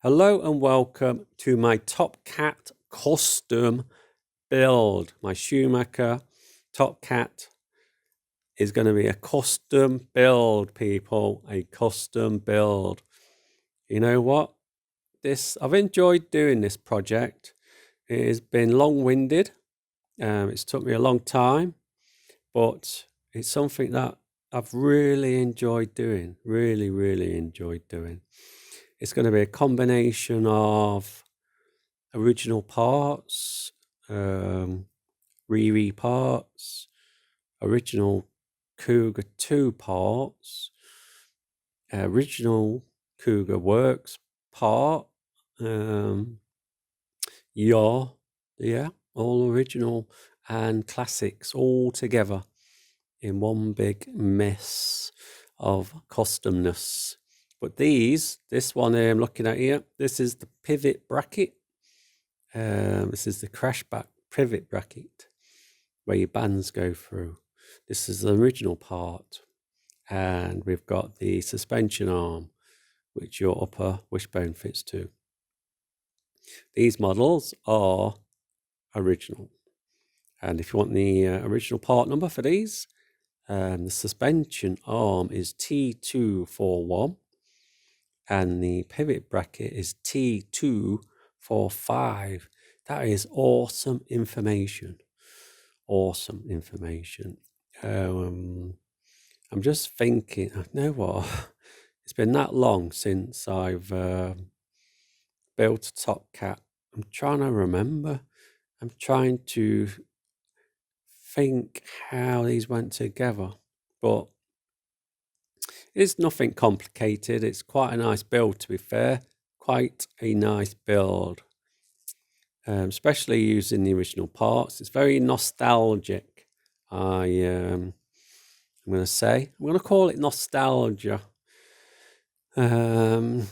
Hello and welcome to my Top Cat custom build. My Schumacher Top Cat is going to be a custom build, people. A custom build. You know what? I've enjoyed doing this project. It has been long-winded. It's took me a long time, but it's something that I've really enjoyed doing. Really enjoyed doing. It's going to be a combination of original parts, re parts, original Cougar 2 parts, original Cougar Works part, yeah, all original and classics all together in one big mess of customness. But this one I'm looking at here, this is the pivot bracket. This is the Crashback pivot bracket where your bands go through. This is the original part. And we've got the suspension arm, which your upper wishbone fits to. These models are original. And if you want the original part number for these, the suspension arm is T241 and the pivot bracket is T245. That is awesome information. Awesome information. I'm just thinking, you know what? It's been that long since I've built a Top Cat. I'm trying to remember. I'm trying to think how these went together, but it's nothing complicated. It's quite a nice build, to be fair. Quite a nice build, especially using the original parts. It's very nostalgic. I'm going to call it nostalgia. I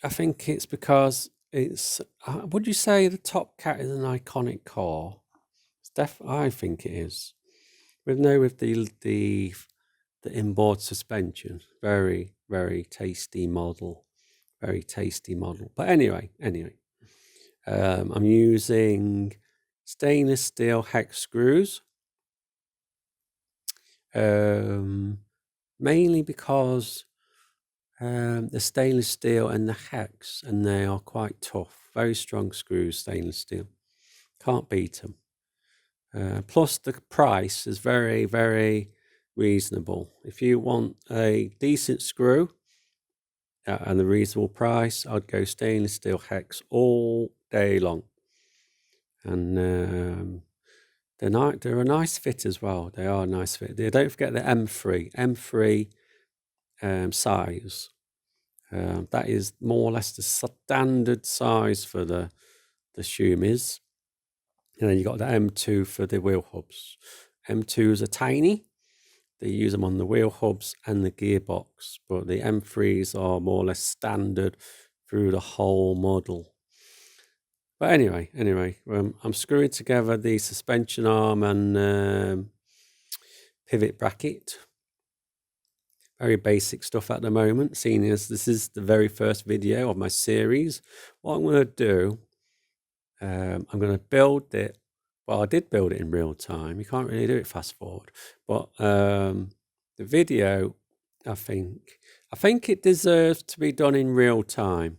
think it's because it's. Would you say the Top Cat is an iconic car? I think it is. With the inboard suspension, very tasty model, very tasty model. But anyway, I'm using stainless steel hex screws, mainly because the stainless steel and the hex, and they are quite tough, very strong screws, stainless steel. Can't beat them. Plus the price is very reasonable. If you want a decent screw and a reasonable price, I'd go stainless steel hex all day long. And they're a nice fit as well. They are a nice fit. Don't forget the M3 size. That is more or less the standard size for the Schumis. And then you got the M2 for the wheel hubs. M2s are tiny. They use them on the wheel hubs and the gearbox, but the M3s are more or less standard through the whole model. But anyway, I'm screwing together the suspension arm and pivot bracket. Very basic stuff at the moment, seeing as this is the very first video of my series. What I'm going to do, I'm going to build it. Well, I did build it in real time. You can't really do it fast forward. But the video, I think it deserves to be done in real time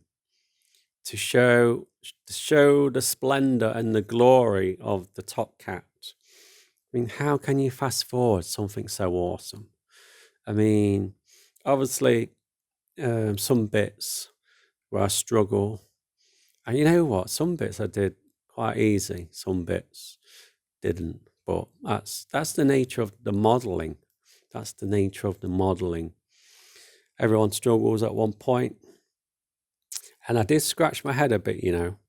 to show the splendor and the glory of the Top Cat. I mean, how can you fast forward something so awesome? I mean, obviously, some bits where I struggle. And you know what? Some bits I did quite easy. Some bits didn't. But that's the nature of the modeling. That's the nature of the modeling. Everyone struggles at one point. And I did scratch my head a bit, you know.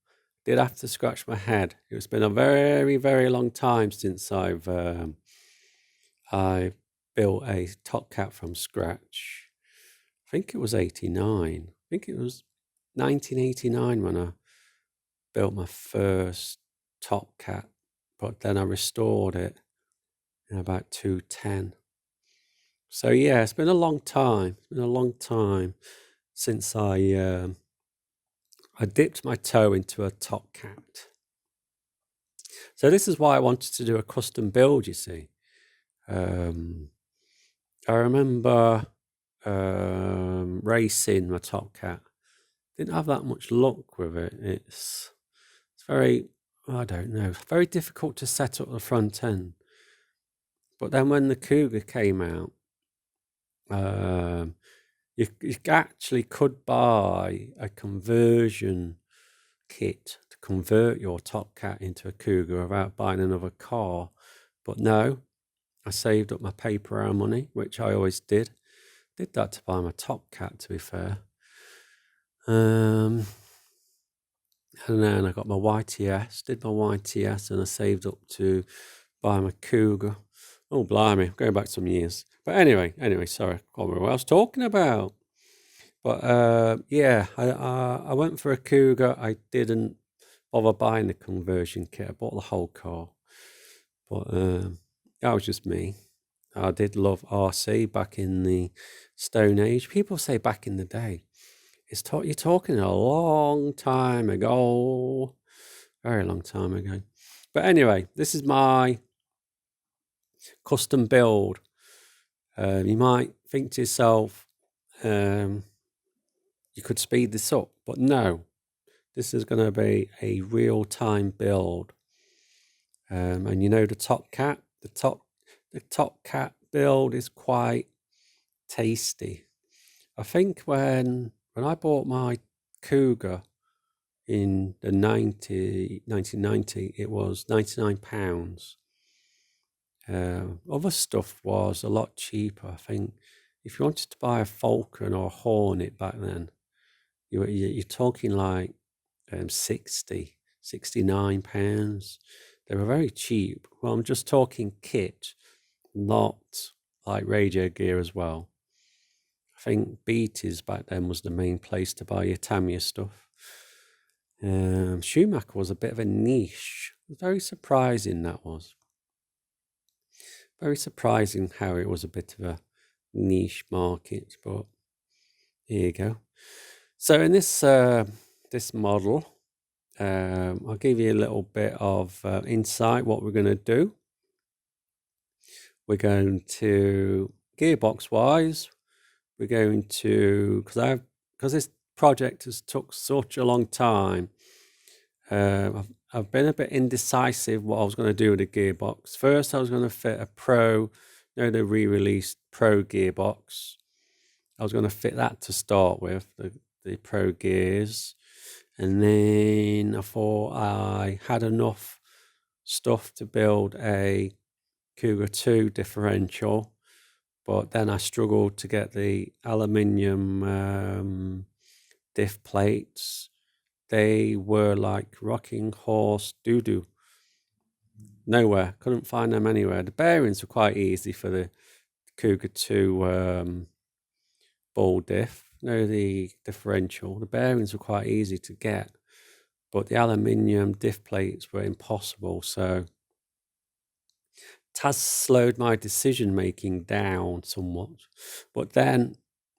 Did have to scratch my head. It's been a very long time since I built a Top Cat from scratch. I think it was 89. I think it was 1989 when I built my first Top Cat, but then I restored it in about 2010. So yeah, it's been a long time. It's been a long time since I I dipped my toe into a Top Cat. So this is why I wanted to do a custom build, you see. I remember racing my Top Cat. Didn't have that much luck with it. It's very, I don't know, very difficult to set up the front end. But then when the Cougar came out, you actually could buy a conversion kit to convert your Top Cat into a Cougar without buying another car. But no, I saved up my paper round money, which I always did. Did that to buy my Top Cat, to be fair. And then I got my YTS, did my YTS, and I saved up to buy my Cougar. Oh, blimey, going back some years. But anyway, sorry, I can't remember what I was talking about. But yeah, I went for a Cougar. I didn't bother buying the conversion kit. I bought the whole car. But that was just me. I did love RC back in the Stone Age. People say back in the day. You're talking a long time ago. Very long time ago. But anyway, this is my custom build. You might think to yourself, you could speed this up, but no, this is going to be a real-time build. And you know the Top Cat, the Top Cat build is quite tasty. I think when I bought my Cougar in the 1990, it was £99. Other stuff was a lot cheaper. I think if you wanted to buy a Falcon or a Hornet back then, you're talking like 60, £69. They were very cheap. Well, I'm just talking kit, not like radio gear as well. I think Beatties back then was the main place to buy your Tamiya stuff. Schumacher was a bit of a niche. Very surprising that was. Very surprising how it was a bit of a niche market, but here you go. So in this this model, I'll give you a little bit of insight what we're going to do. We're going to, gearbox wise, we're going to, because this project has took such a long time, I've been a bit indecisive what I was going to do with the gearbox. First, I was going to fit a Pro, the re-released Pro gearbox. I was going to fit that to start with, the Pro gears. And then I thought I had enough stuff to build a Cougar 2 differential. But then I struggled to get the aluminium diff plates. They were like rocking horse doo-doo. Nowhere. Couldn't find them anywhere. The bearings were quite easy for the Cougar 2 ball diff. The differential. The bearings were quite easy to get. But the aluminium diff plates were impossible. So it has slowed my decision-making down somewhat. But then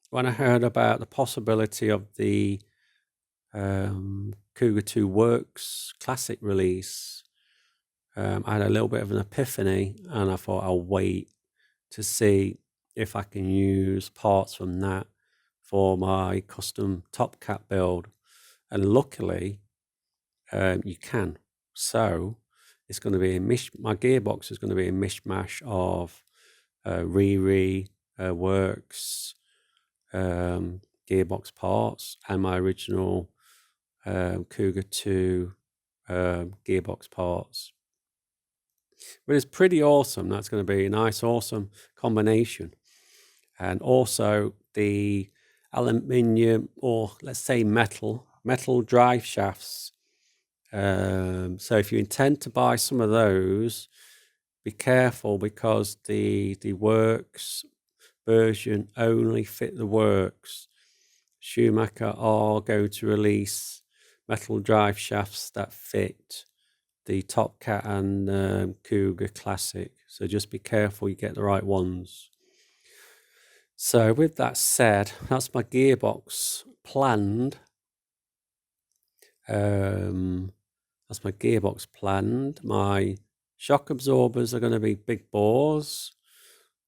when I heard about the possibility of the Cougar 2 Works Classic release, I had a little bit of an epiphany, and I thought I'll wait to see if I can use parts from that for my custom Top Cat build. And luckily, you can. So it's going to be my gearbox is going to be a mishmash of Works gearbox parts and my original Cougar 2 gearbox parts. But it's pretty awesome. That's going to be a nice, awesome combination. And also the aluminium, or let's say metal drive shafts. So if you intend to buy some of those, be careful, because the Works version only fit the Works. Schumacher are going to release metal drive shafts that fit the Top Cat and Cougar Classic. So just be careful you get the right ones. So with that said, that's my gearbox planned. That's my gearbox planned. My shock absorbers are going to be big bores.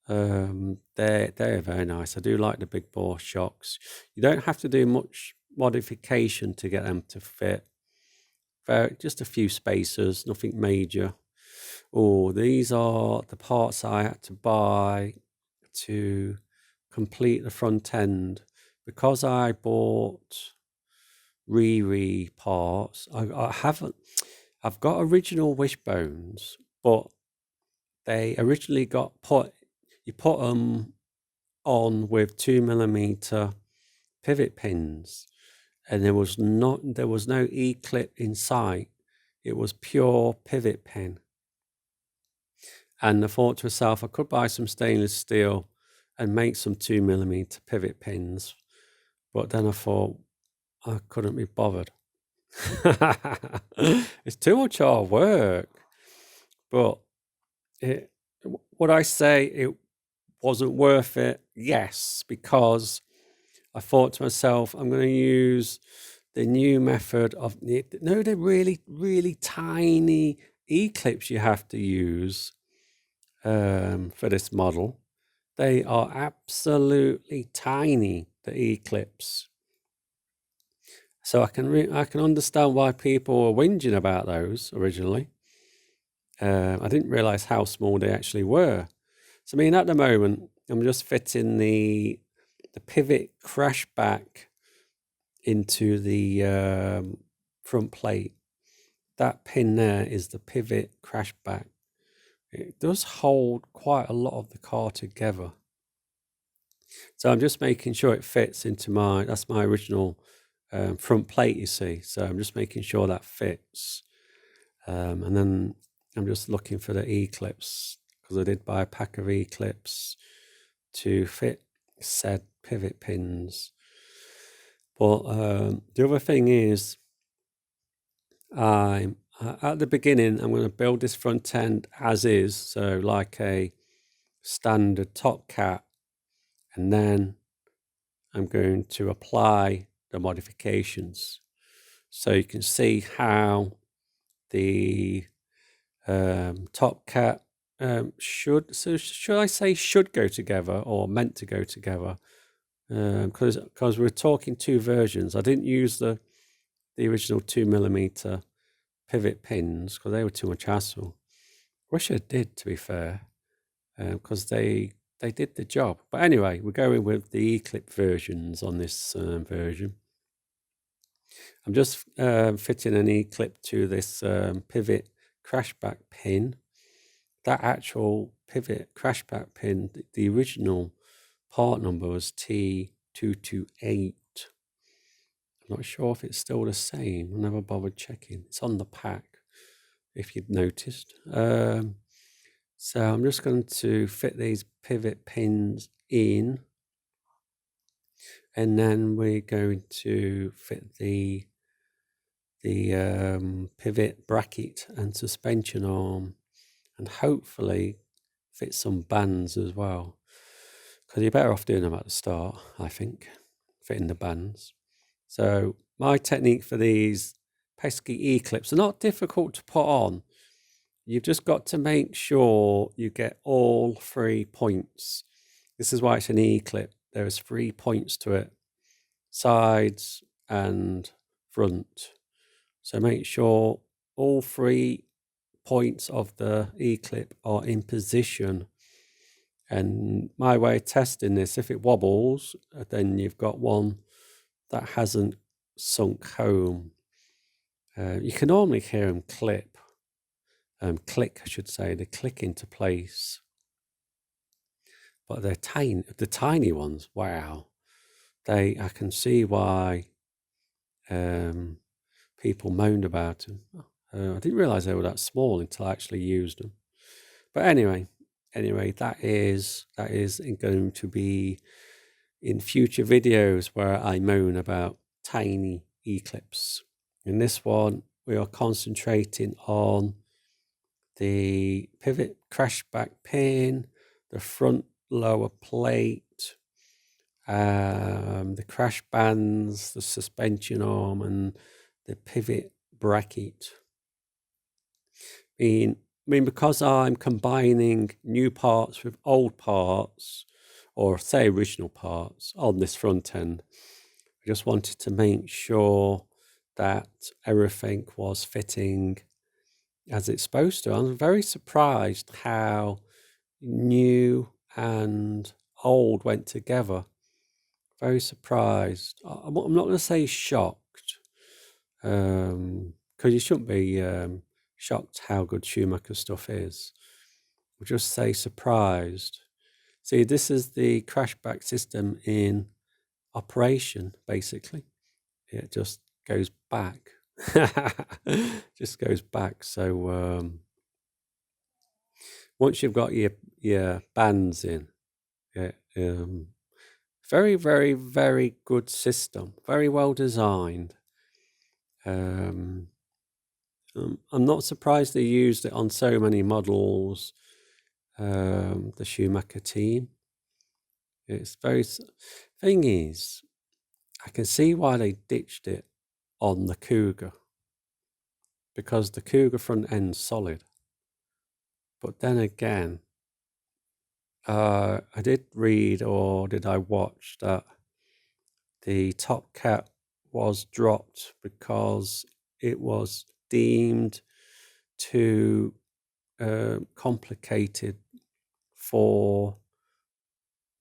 They're very nice. I do like the big bore shocks. You don't have to do much modification to get them to fit. Just a few spacers, nothing major. Oh, these are the parts I had to buy to complete the front end. Because I bought parts, I've got original Wishbones, but they originally you put them on with 2mm pivot pins, and there was no E-clip in sight. It was pure pivot pin. And I thought to myself, I could buy some stainless steel and make some 2mm pivot pins. But then I thought I couldn't be bothered. It's too much hard work. But would I say it wasn't worth it? Yes, because I thought to myself, I'm going to use the new method of, they're really, really tiny E-clips you have to use for this model. They are absolutely tiny, the E-clips. So I can understand why people were whinging about those originally. I didn't realize how small they actually were. So I mean, at the moment, I'm just fitting the pivot Crashback into the front plate. That pin there is the pivot Crashback. It does hold quite a lot of the car together. So I'm just making sure it fits into that's my original front plate, you see. So I'm just making sure that fits. And then I'm just looking for the E-clips, because I did buy a pack of E-clips to fit said pivot pins. But the other thing is, at the beginning, I'm going to build this front end as is, so like a standard Top Cat, and then I'm going to apply the modifications. So you can see how the Top Cat should I say should go together, or meant to go together, because we're talking two versions. I didn't use the original 2mm pivot pins because they were too much hassle. Wish I did, to be fair, because they did the job. But anyway, we're going with the E-clip versions on this version. I'm just fitting an E-clip to this pivot Crashback pin. That actual pivot Crashback pin, the original part number was T228. I'm not sure if it's still the same. I never bothered checking. It's on the pack, if you'd noticed. So I'm just going to fit these pivot pins in, and then we're going to fit the pivot bracket and suspension arm, and hopefully fit some bands as well, because you're better off doing them at the start, I think, fitting the bands. So my technique for these pesky E-clips are not difficult to put on. You've just got to make sure you get all 3 points. This is why it's an E-clip. There's 3 points to it, sides and front. So make sure all 3 points of the E-clip are in position. And my way of testing this, if it wobbles, then you've got one that hasn't sunk home. You can normally hear them click, I should say. They click into place. But they're tiny, the tiny ones, wow. I can see why people moaned about them. I didn't realize they were that small until I actually used them. But anyway, that is going to be in future videos where I moan about tiny E-clips. In this one, we are concentrating on the pivot Crashback pin, the front lower plate, the crash bands, the suspension arm, and the pivot bracket. I mean, because I'm combining new parts with old parts, or say original parts on this front end, I just wanted to make sure that everything was fitting as it's supposed to. I'm very surprised how new and old went together. Very surprised. I'm not going to say shocked, because you shouldn't be shocked how good Schumacher stuff is. We'll just say surprised. See, this is the Crashback system in operation, basically. It just goes back. Just goes back. So once you've got your bands in, very, very, very good system. Very well designed. I'm not surprised they used it on so many models. The Schumacher team. It's very. Thing is, I can see why they ditched it on the Cougar, because the Cougar front end's solid. But then again, I did read, or did I watch, that the Top Cat was dropped because it was deemed too complicated for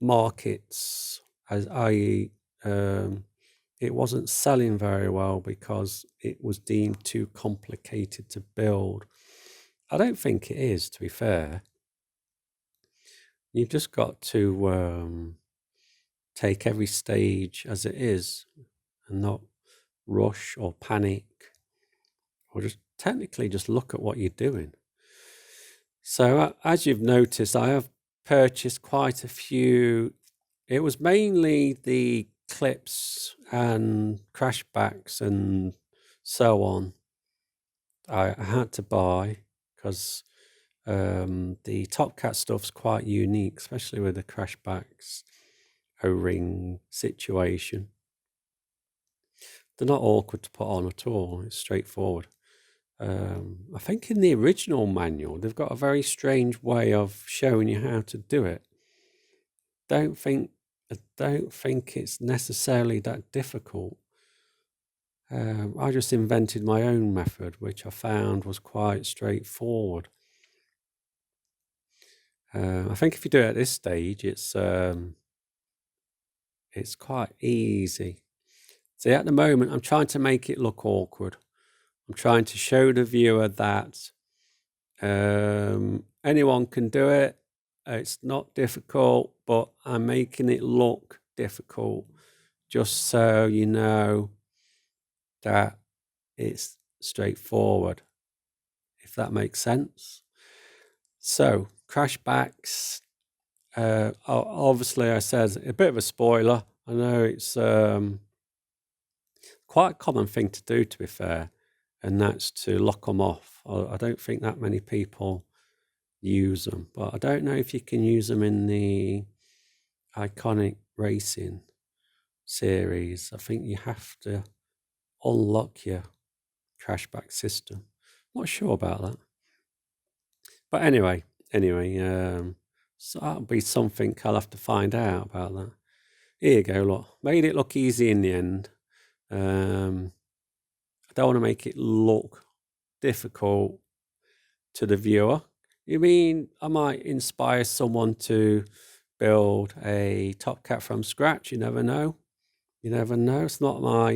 markets, as i.e. It wasn't selling very well because it was deemed too complicated to build. I don't think it is, to be fair. You've just got to take every stage as it is and not rush or panic, or just technically just look at what you're doing. So as you've noticed, I have purchased quite a few. It was mainly the clips and crashbacks and so on I had to buy, because the Top Cat stuff's quite unique, especially with the crashbacks O-ring situation. They're not awkward to put on at all. It's straightforward. I think in the original manual, they've got a very strange way of showing you how to do it. I don't think it's necessarily that difficult. I just invented my own method, which I found was quite straightforward. I think if you do it at this stage, it's quite easy. See, at the moment, I'm trying to make it look awkward. I'm trying to show the viewer that anyone can do it. It's not difficult, but I'm making it look difficult just so you know that it's straightforward, if that makes sense. So, crashbacks. Obviously, I said a bit of a spoiler. I know it's quite a common thing to do, to be fair, and that's to lock them off. I don't think that many people use them, but I don't know if you can use them in the iconic racing series. I think you have to unlock your crashback system. Not sure about that, but anyway, so that'll be something I'll have to find out about that. Here you go, look, made it look easy in the end. I don't want to make it look difficult to the viewer. You mean I might inspire someone to build a Top Cat from scratch? You never know. You never know. It's not my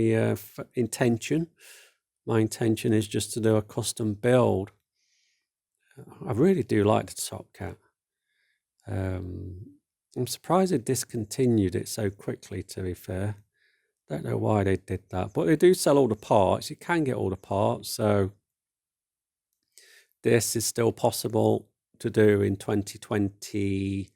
intention. My intention is just to do a custom build. I really do like the Top Cat. I'm surprised they discontinued it so quickly, to be fair. Don't know why they did that, but they do sell all the parts. You can get all the parts, so this is still possible to do in 2025.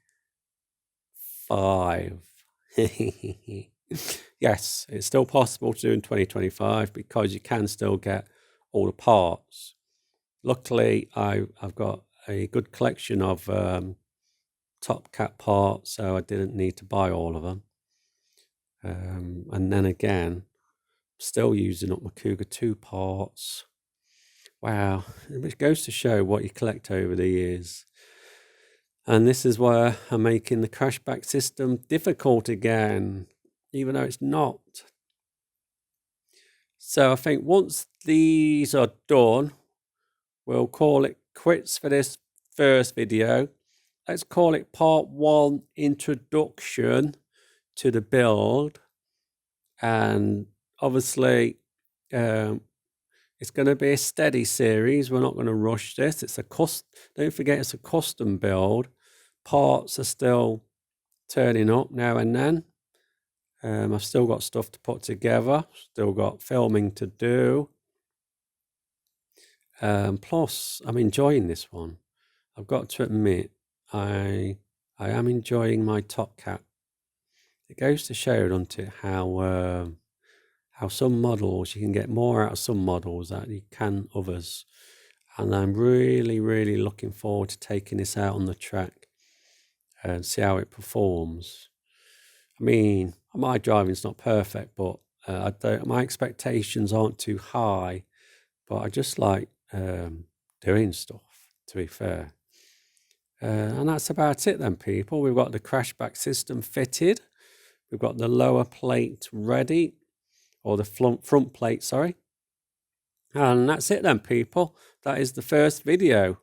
Yes, it's still possible to do in 2025 because you can still get all the parts. Luckily, I've got a good collection of Top Cat parts, so I didn't need to buy all of them. And then again, Still using up my Cougar 2 parts. Wow, it goes to show what you collect over the years. And this is where I'm making the Crashback system difficult again, even though it's not. So I think once these are done, we'll call it quits for this first video. Let's call it part 1, introduction to the build. And obviously, it's going to be a steady series. We're not going to rush this. Don't forget, it's a custom build. Parts are still turning up now and then. I've still got stuff to put together. Still got filming to do. Plus, I'm enjoying this one. I've got to admit, I am enjoying my Top Cat. It goes to show, doesn't it, how some models, you can get more out of some models than you can others. And I'm really, really looking forward to taking this out on the track and see how it performs. I mean, my driving's not perfect, but my expectations aren't too high. But I just like doing stuff, to be fair. And that's about it then, people. We've got the Crashback system fitted. We've got the lower plate ready, or the front plate, sorry. And that's it then, people. That is the first video.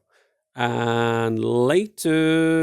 And laters.